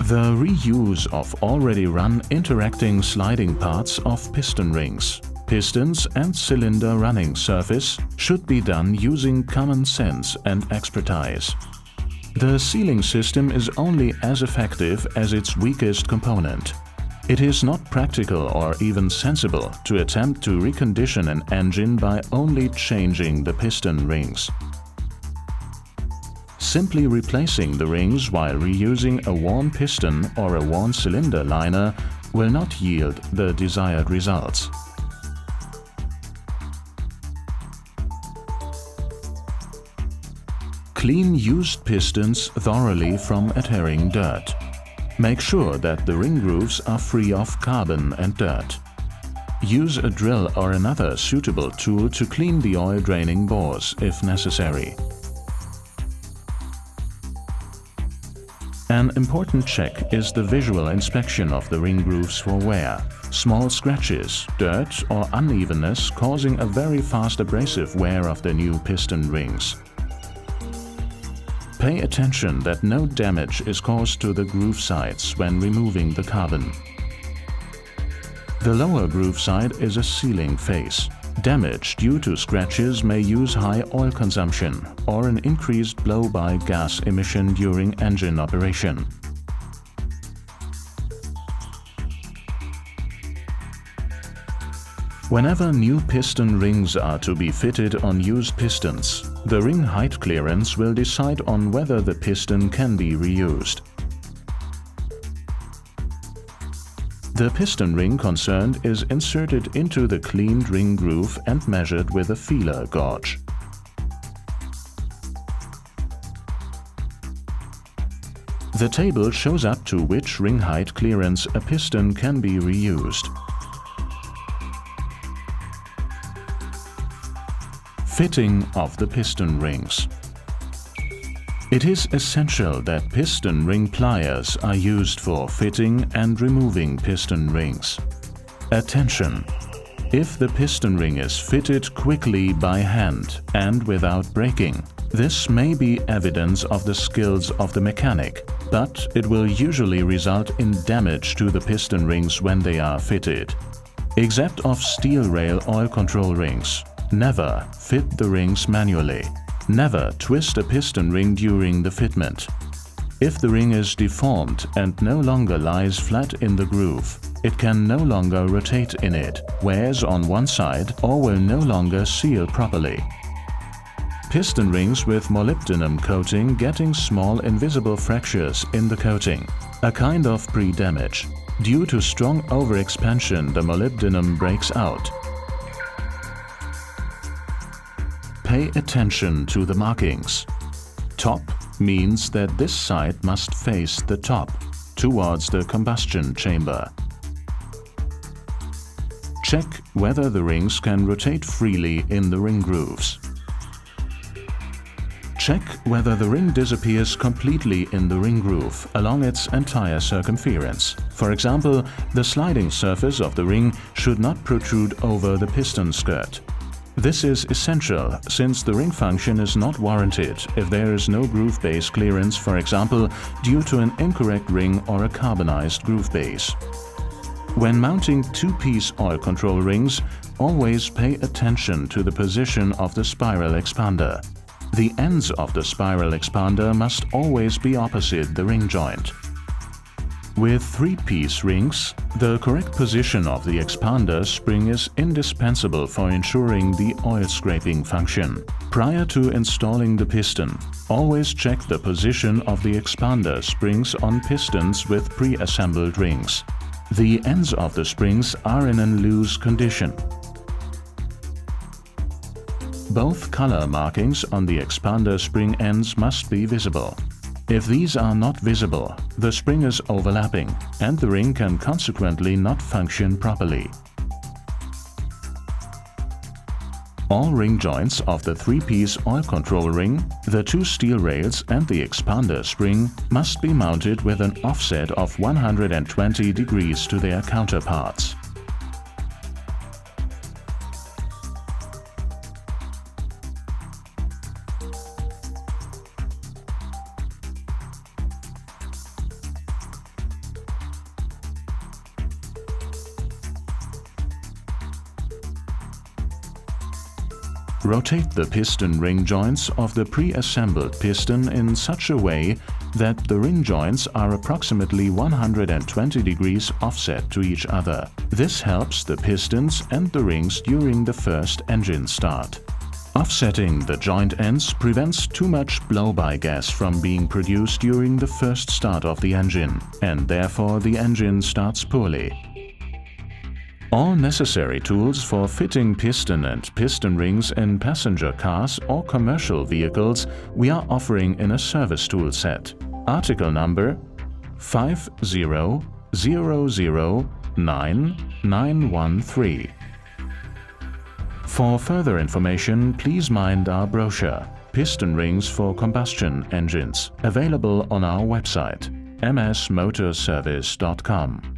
The reuse of already run interacting sliding parts of piston rings, pistons and cylinder running surface should be done using common sense and expertise. The sealing system is only as effective as its weakest component. It is not practical or even sensible to attempt to recondition an engine by only changing the piston rings. Simply replacing the rings while reusing a worn piston or a worn cylinder liner will not yield the desired results. Clean used pistons thoroughly from adhering dirt. Make sure that the ring grooves are free of carbon and dirt. Use a drill or another suitable tool to clean the oil-draining bores if necessary. An important check is the visual inspection of the ring grooves for wear. Small scratches, dirt or unevenness causing a very fast abrasive wear of the new piston rings. Pay attention that no damage is caused to the groove sides when removing the carbon. The lower groove side is a sealing face. Damage due to scratches may use high oil consumption or an increased blow-by gas emission during engine operation. Whenever new piston rings are to be fitted on used pistons, the ring height clearance will decide on whether the piston can be reused. The piston ring concerned is inserted into the cleaned ring groove and measured with a feeler gauge. The table shows up to which ring height clearance a piston can be reused. Fitting of the piston rings. It is essential that piston ring pliers are used for fitting and removing piston rings. Attention! If the piston ring is fitted quickly by hand and without breaking, this may be evidence of the skills of the mechanic, but it will usually result in damage to the piston rings when they are fitted. Except of steel rail oil control rings, never fit the rings manually. Never twist a piston ring during the fitment. If the ring is deformed and no longer lies flat in the groove, it can no longer rotate in it, wears on one side or will no longer seal properly. Piston rings with molybdenum coating getting small invisible fractures in the coating, a kind of pre-damage. Due to strong overexpansion, the molybdenum breaks out. Pay attention to the markings. Top means that this side must face the top, towards the combustion chamber. Check whether the rings can rotate freely in the ring grooves. Check whether the ring disappears completely in the ring groove along its entire circumference. For example, the sliding surface of the ring should not protrude over the piston skirt. This is essential since the ring function is not warranted if there is no groove base clearance, for example, due to an incorrect ring or a carbonized groove base. When mounting two-piece oil control rings, always pay attention to the position of the spiral expander. The ends of the spiral expander must always be opposite the ring joint. With three-piece rings, the correct position of the expander spring is indispensable for ensuring the oil scraping function. Prior to installing the piston, always check the position of the expander springs on pistons with pre-assembled rings. The ends of the springs are in a loose condition. Both color markings on the expander spring ends must be visible. If these are not visible, the spring is overlapping and the ring can consequently not function properly. All ring joints of the 3-piece oil control ring, the 2 steel rails and the expander spring must be mounted with an offset of 120 degrees to their counterparts. Rotate the piston ring joints of the pre-assembled piston in such a way that the ring joints are approximately 120 degrees offset to each other. This helps the pistons and the rings during the first engine start. Offsetting the joint ends prevents too much blow-by gas from being produced during the first start of the engine, and therefore the engine starts poorly. All necessary tools for fitting piston and piston rings in passenger cars or commercial vehicles we are offering in a service tool set. Article number 500099913. For further information, please mind our brochure, Piston Rings for Combustion Engines, available on our website, msmotorservice.com.